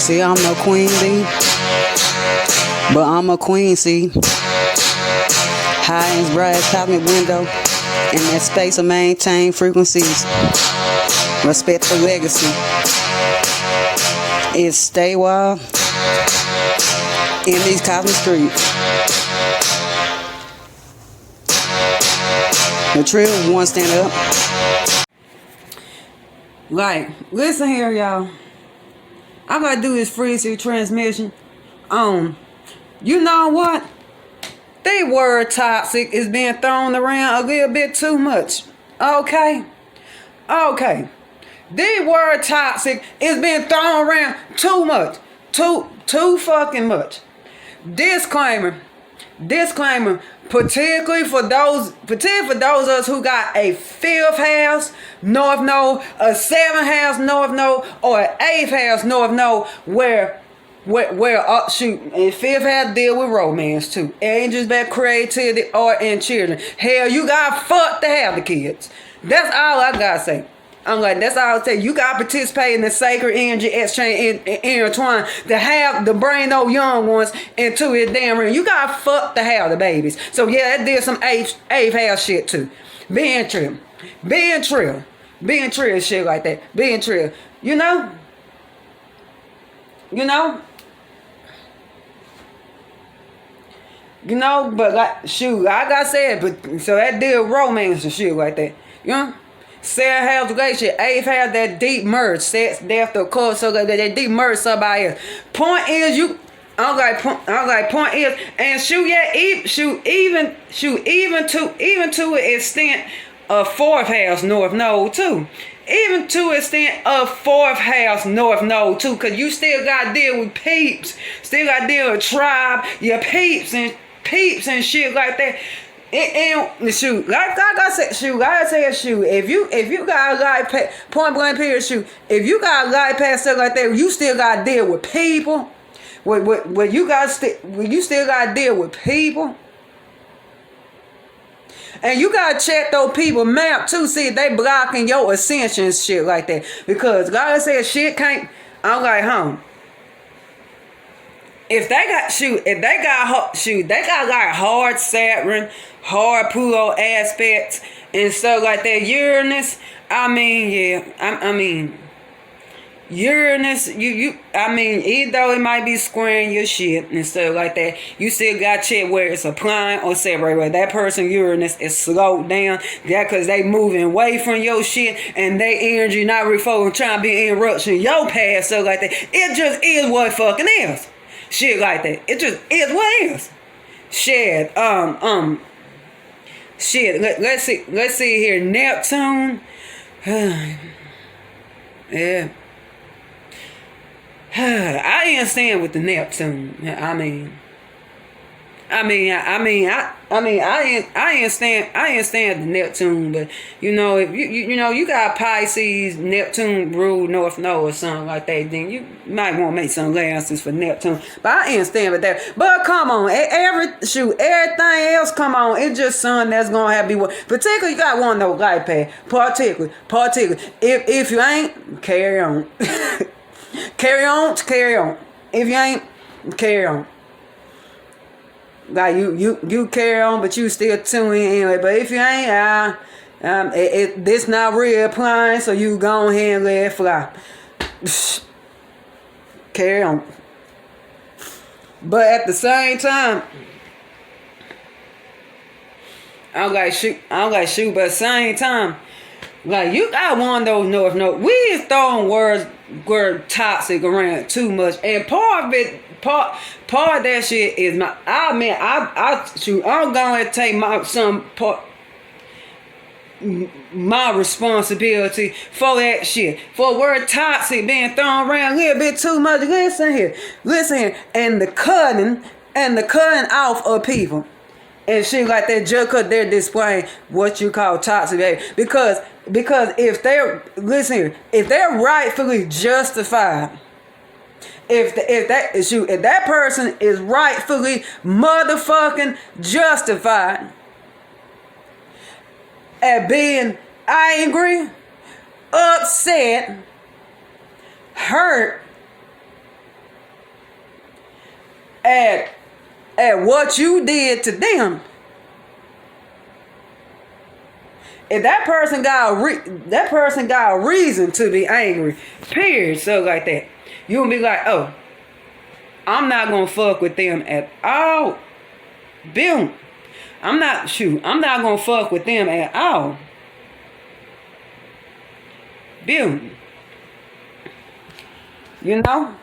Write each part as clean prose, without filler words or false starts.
See, I'm no queen bee, but I'm a queen, see. High and bright cosmic window, in that space of maintained frequencies. Respect for legacy. It's stay wild in these cosmic streets. The trill one stand up. Like, listen here, y'all. I'm gonna do this frequency transmission. You know what? The word toxic is being thrown around a little bit too much. Okay? Okay. The word toxic is being thrown around too much. Too fucking much. Disclaimer, particularly for those of us who got a 5th house north node, a 7th house north node, or an 8th house north node, where shoot, and 5th house deal with romance too. Angels, back creativity, art, and children. Hell, you got fucked to have the kids. That's all I gotta say. I'm like, that's all I'll say. You got to participate in the sacred energy exchange intertwine to have the brain those young ones into his damn ring. You got to fuck to have the babies. So yeah, that did some 8th house shit too. Being trill shit like that. Being trill. You know, but like, shoot, like I said, but so that deal romance and shit like that. You know? 7th house relationship, 8th house, that deep merge, sex, death, of course, so that deep merge somebody else. Point is, point is, and even to an extent of 4th house north node too. Even to an extent of 4th house north node too, cause you still got to deal with peeps, still got to deal with tribe, your peeps and shit like that. And shoot, like I said, if you got a life path, point blank period, shoot, if you got a life path stuff like that, you still got to deal with people. You still got to deal with people. And you got to check those people map too, see if they blocking your ascension shit like that. Because like I said, shit can't, I'm like, If they got like hard Saturn, hard Pluto aspects and stuff like that. Uranus, Uranus, even though it might be squaring your shit and stuff like that, you still got to check where it's applying or separate. Where that person Uranus is slowed down, that because they moving away from your shit and they energy not refocusing, trying to be interruption your past, stuff like that. It just is what fucking is. Shit like that. It just is what it is. Shit. Shit. Let's see here. Neptune. Yeah. I understand with the Neptune. I understand the Neptune, but if you got Pisces, Neptune rule North Node or something like that, then you might want to make some allowances for Neptune. But I understand with that. But come on, everything else, come on, it's just something that's gonna have to be particularly you got one of those life path. Particularly. If you ain't, carry on. carry on. If you ain't, carry on. Like you carry on, but you still tune in anyway. But if you ain't, this not real applying, so you go ahead and let it fly. Carry on. But at the same time, I'm like shoot. But at the same time, like you got one of those north notes. We is throwing word toxic around too much, and part of it. Part of that shit is I'm going to take my responsibility for that shit. For word toxic being thrown around a little bit too much. Listen here, and the cutting off of people and shit like that just because they're displaying what you call toxic behavior. Because if they're rightfully justified. If that person is rightfully motherfucking justified at being angry, upset, hurt, at what you did to them, if that person got a reason to be angry, period, so like that, you'll be like, oh, I'm not gonna fuck with them at all. Bill, I'm not gonna fuck with them at all. Bill, you know?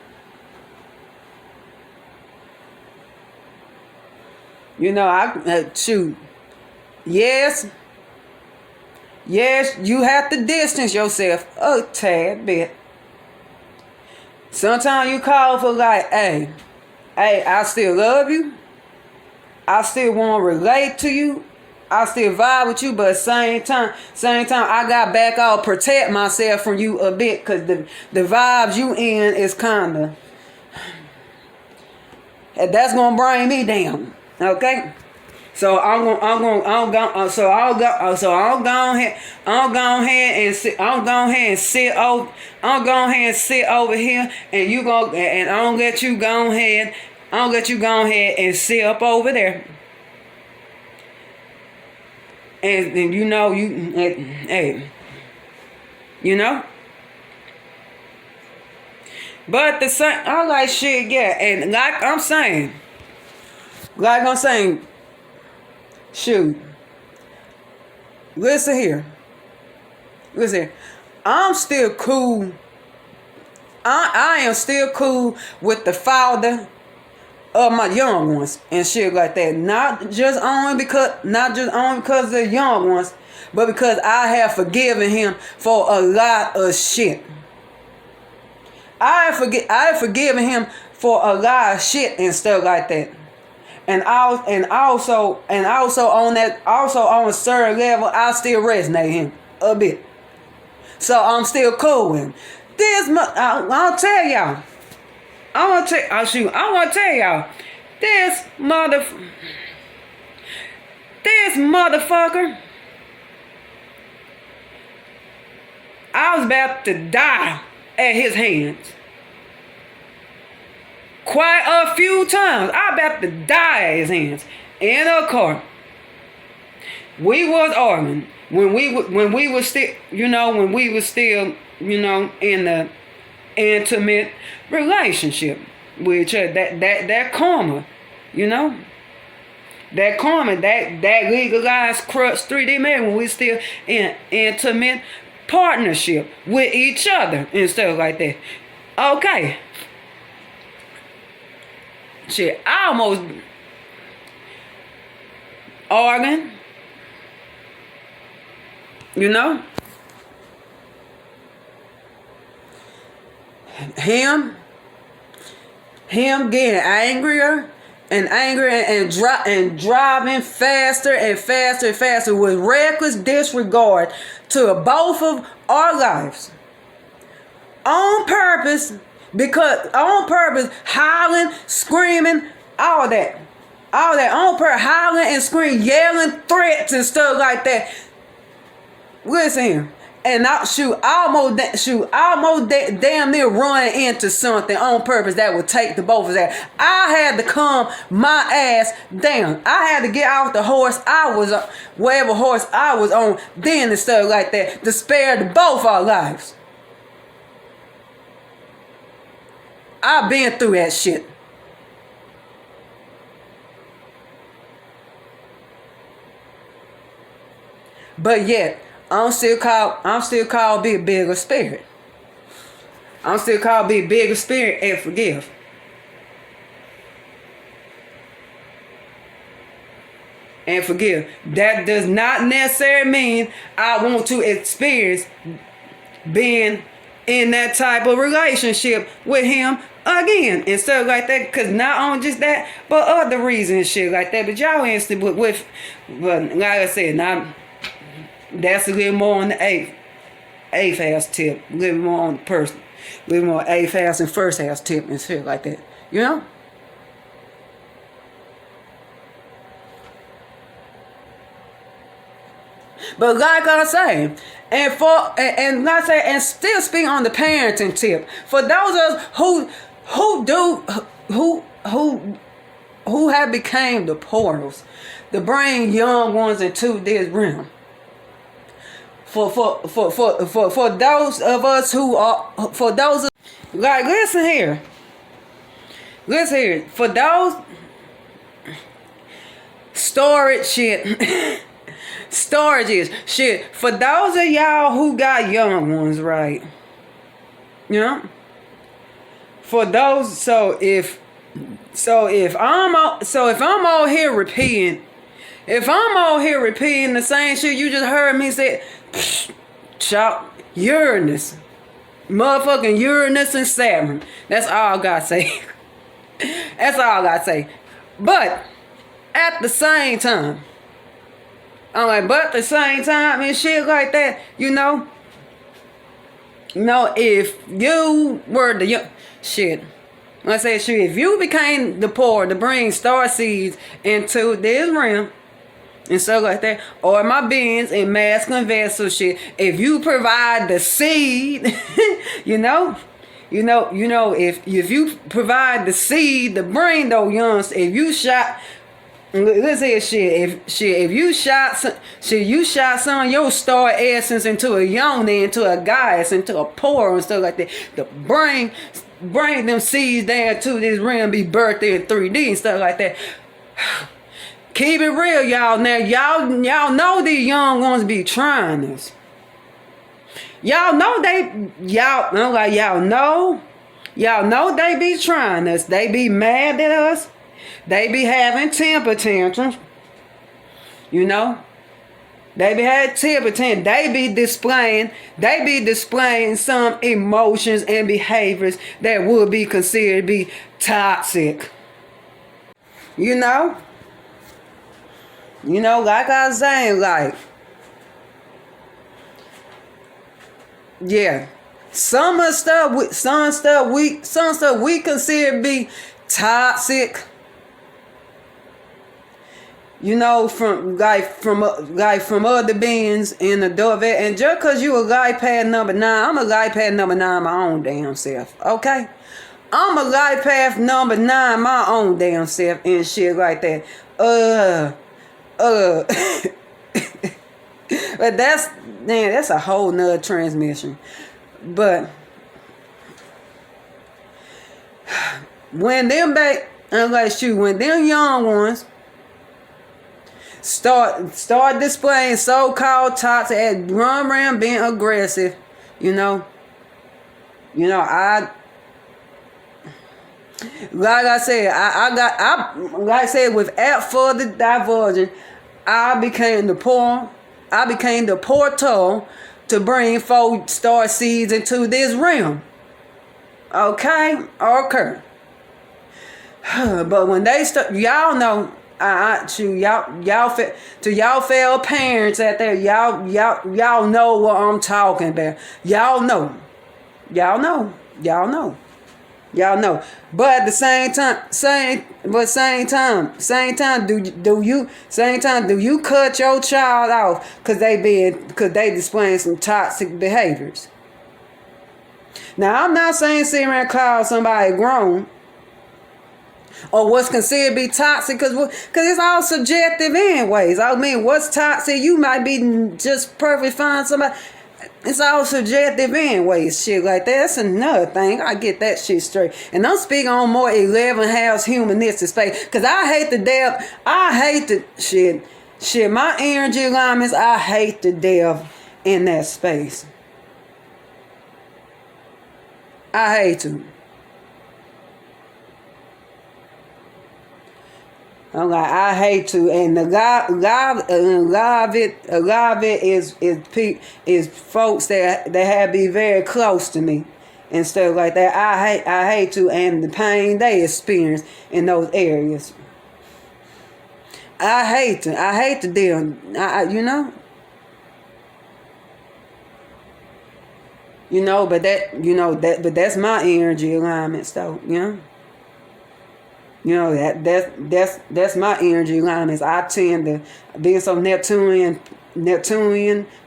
Yes, you have to distance yourself a tad bit. Sometimes you call for like, hey, I still love you. I still want to relate to you. I still vibe with you, but same time, I got back off, protect myself from you a bit, because the vibes you in is kind of, that's gonna bring me down. Okay, so I'll go ahead and sit over here, and I'll let you go ahead and sit up over there. And but the same, I like shit, yeah, and like I'm saying, shoot, listen here, I'm still cool. I am still cool with the father of my young ones and shit like that. Not just only because of the young ones, but because I have forgiven him for a lot of shit. I have forgiven him for a lot of shit and stuff like that. And also on a certain level, I still resonate him a bit. So I'm still cool with him. I'll tell y'all. I want to tell y'all, this motherfucker, I was about to die at his hands. Quite a few times, I was about to die at his hands in a car. We was arguing when we were still in the intimate relationship with each other. That karma, that legalized crux 3D man, when we still in intimate partnership with each other and stuff like that. Okay. Shit, I almost arguing. Him getting angrier and driving faster and faster with reckless disregard to both of our lives. On purpose, hollering, screaming, all that on purpose, hollering and screaming, yelling threats and stuff like that. Listen here. And almost damn near run into something on purpose that would take the both of us. I had to calm my ass down. I had to get off the horse I was on, whatever horse I was on then and stuff like that, to spare the both our lives. I've been through that shit. But yet, I'm still called be a bigger spirit. I'm still called be a bigger spirit and forgive. And forgive. That does not necessarily mean I want to experience being in that type of relationship with him again and stuff like that. Because not only just that, but other reasons and shit like that. But y'all instant with like I said, now that's a little more on the eighth house tip, a little more on the person, a little more eighth house and first house tip and shit like that, But like I say, and still speak on the parenting tip for those of us who who have became the portals to bring young ones into this realm. For those of us who are, for those, like, listen here. For those storage shit. Storages shit. For those of y'all who got young ones, right? You know? For those, so if I'm out here repeating, the same shit you just heard me say, chop Uranus. Motherfucking Uranus and Saturn. That's all I gotta say. That's all I gotta say. But at the same time, I'm like, but at the same time and shit like that, you know, if you were the young shit, I say shit, if you became the poor to bring star seeds into this realm and stuff like that, or my beings in masculine vessel shit, if you provide the seed, you know, if you provide the seed to bring those youngs, if you shot, let's say if you shot some of your star essence into a yoni, into a goddess, into a pour and stuff like that, to bring them seeds down to this realm, be birthed in 3D and stuff like that. Keep it real, y'all. Now, y'all know these young ones be trying this. Y'all know they be trying us. They be mad at us. They be having temper tantrums. You know? They be having temper tantrums. They be displaying some emotions and behaviors that would be considered to be toxic. You know? Like I was saying, like, yeah, some stuff we consider to be toxic. You know, from other beings in the Dove. And just because you a guy pad number 9, I'm a guy pad number 9 my own damn self. Okay? I'm a guy pad number 9 my own damn self and shit like that. But that's a whole nother transmission. But when them young ones start displaying so-called toxic and run around being aggressive, like I said, without further diversion, I became the portal to bring 4 star seeds into this realm. Okay. But when they start, y'all know, y'all fellow parents out there, y'all know what I'm talking about. Y'all know. But at the same time, do you cut your child off because they displaying some toxic behaviors? Now, I'm not saying sit around and call somebody grown or what's considered to be toxic, because it's all subjective anyways. I mean, what's toxic? You might be just perfectly fine. Somebody, it's all subjective anyways. Shit like that. That's another thing. I get that shit straight. And I'm speaking on more 11 house humanistic space, because I hate the shit. My energy alignments, I hate to delve in that space. I hate to. I'm like, I hate to, and a lot of it is folks that have to be very close to me and stuff like that. I hate to, and the pain they experience in those areas. I hate to deal. But that's my energy alignment, so that's my energy alignments. I tend to be so Neptunian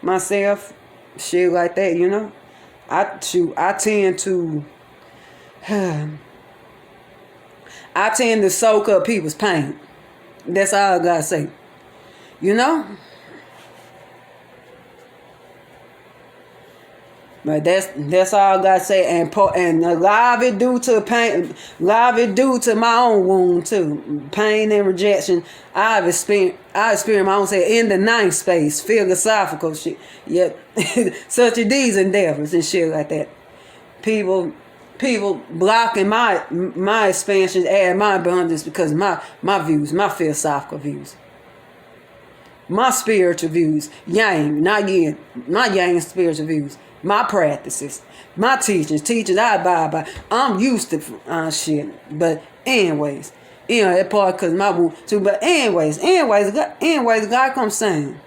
myself, shit like that. I tend to I tend to soak up people's pain. That's all I gotta say. You know? But that's all I gotta say. And a lot of it due to pain, a lot of it due to my own wound too. Pain and rejection. I experienced my own say in the ninth space, philosophical shit. Yep. Such as these endeavors and shit like that. People blocking my expansion and my abundance because my views, my philosophical views. My spiritual views. Yang, not yin. My yang spiritual views. My practices, my teachings I abide by. I'm used to shit. But anyways, that part because my wound too. But anyways, like I'm saying.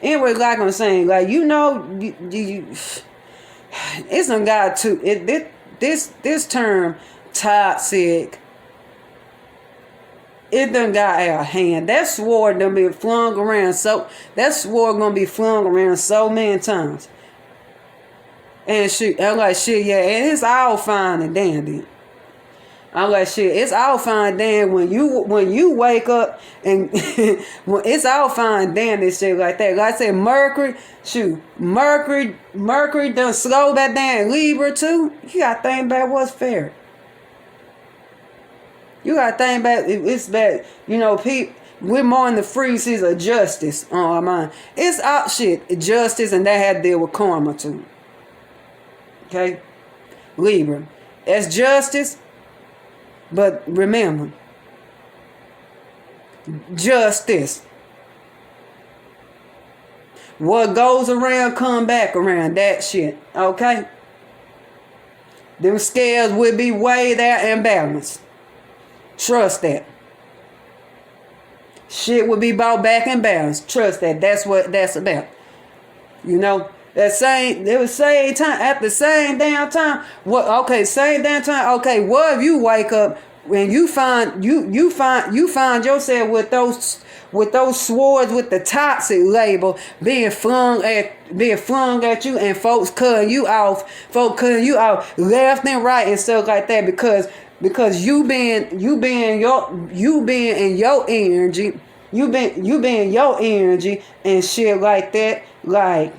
Anyways, like I'm saying, like you know, it's done got to this term toxic. It done got out of hand. That sword done been flung around that sword gonna be flung around so many times. And shit, I'm like shit, yeah, and it's all fine and dandy. I'm like shit, it's all fine and dandy when you wake up and when it's all fine and dandy shit like that. Like I said, Mercury done slow that damn Libra too. You gotta think about what's fair. You gotta think about it's bad. You know, we're more in the frequencies of justice on our mind. It's out shit, justice, and that had to deal with karma too. Okay? Libra. That's justice, but remember, justice. What goes around come back around, that shit. Okay? Them scales will be weighed out and balanced. Trust that. Shit will be brought back in balance. Trust that. That's what that's about. You know, at the same time, at the same damn time. Same damn time. Okay, what if you wake up and you find yourself with those swords with the toxic label being flung at you, and folks cutting you off left and right and stuff like that because you being in your energy, you being your energy and shit like that, like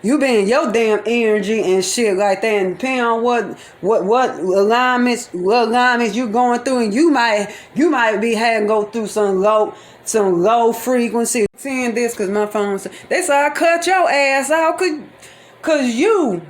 you being your damn energy and shit like that, and depending on what alignments you going through, and you might be having to go through some low frequency. Seeing this because my phone said they said I cut your ass out because you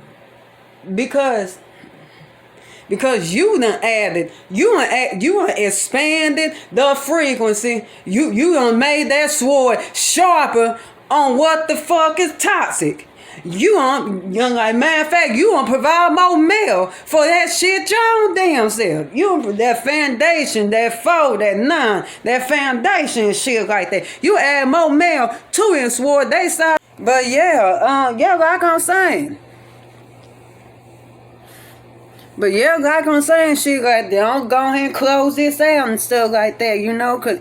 done added, you done expanded the frequency. You done made that sword sharper on what the fuck is toxic. Like matter of fact, you want to provide more mail for that shit your own damn self. That foundation, that 4, that 9, that foundation and shit like that. You add more mail to it, swore they saw. But like I'm saying. But like I'm saying, shit like that. Don't go ahead and close this out and stuff like that, cause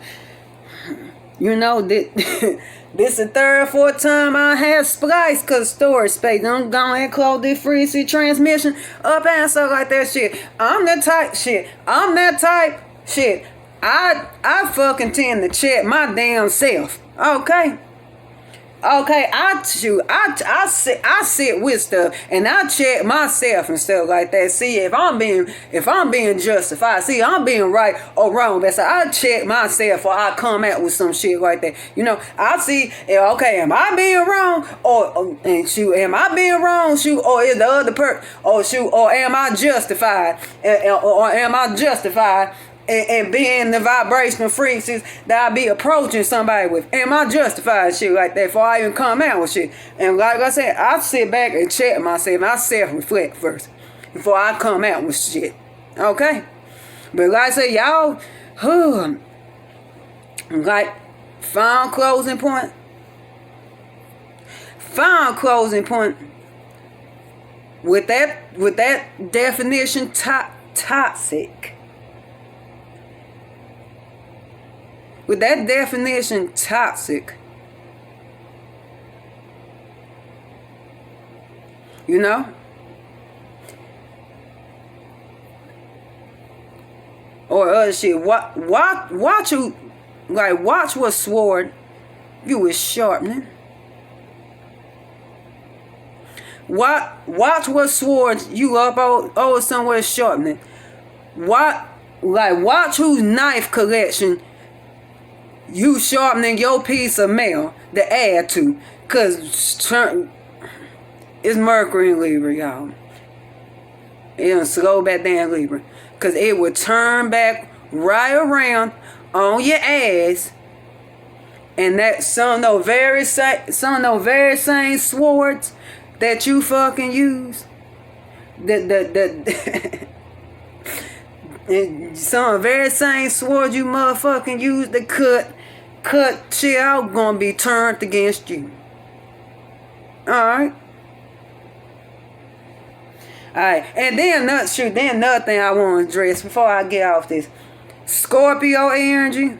this the third, fourth time I have spliced cause storage space. Don't go ahead and close this frequency transmission up and stuff like that shit. I'm that type shit. I fucking tend to check my damn self. Okay, I sit with stuff and I check myself and stuff like that. See if I'm being justified. See, I'm being right or wrong. That's how I check myself or I come out with some shit like that. I see. Okay, am I being wrong or am I being wrong? Or is the other person? Or am I justified? Or am I justified? And being the vibrational frequencies that I be approaching somebody with. Am I justified shit like that before I even come out with shit? And like I said, I sit back and check myself and I self-reflect first before I come out with shit. Okay? But like I said, y'all, like, final closing point. With that definition, toxic. With that definition, toxic, or other shit. Watch you, like, watch what sword you is sharpening. Watch what swords you up over somewhere sharpening. Watch whose knife collection you sharpening your piece of mail to add to. Cause it's Mercury in Libra, y'all. It'll slow back down Libra. Cause it will turn back right around on your ass. And that some of those very same swords that you fucking use. And some of the very same swords you motherfucking use to cut shit out gonna be turned against you. Alright. Alright. And then another thing I want to address before I get off this. Scorpio energy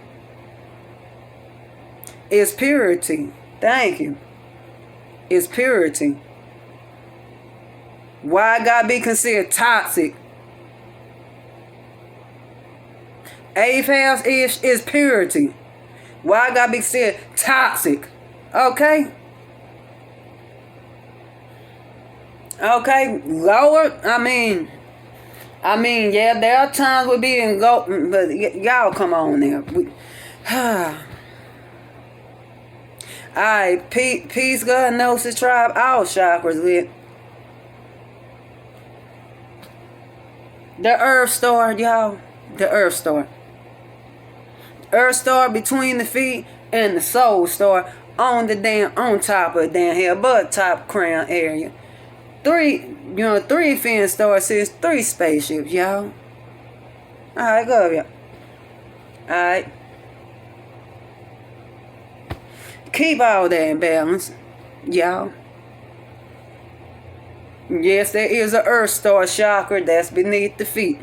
is purity. Thank you. It's purity. Why it gotta be considered toxic? 8th house is purity. Why it gotta be considered toxic? Okay? Okay, lower, I mean, yeah, there are times we're being low, but y'all come on now. Alright, peace, God, Gnosis Tribe, all chakras lit. The Earth Star, y'all. The Earth Star. Earth Star between the feet and the Soul Star on top of the damn head, but top crown area. 3 fin stars is 3 spaceships, y'all. Alright, go up, y'all. Alright. Keep all that in balance, y'all. Yes, there is an Earth Star chakra that's beneath the feet.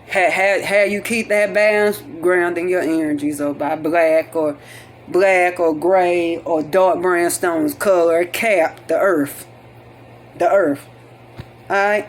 How you keep that balance? Grounding your energies, or by black or gray or dark brown stones color cap the earth. The earth. Alright?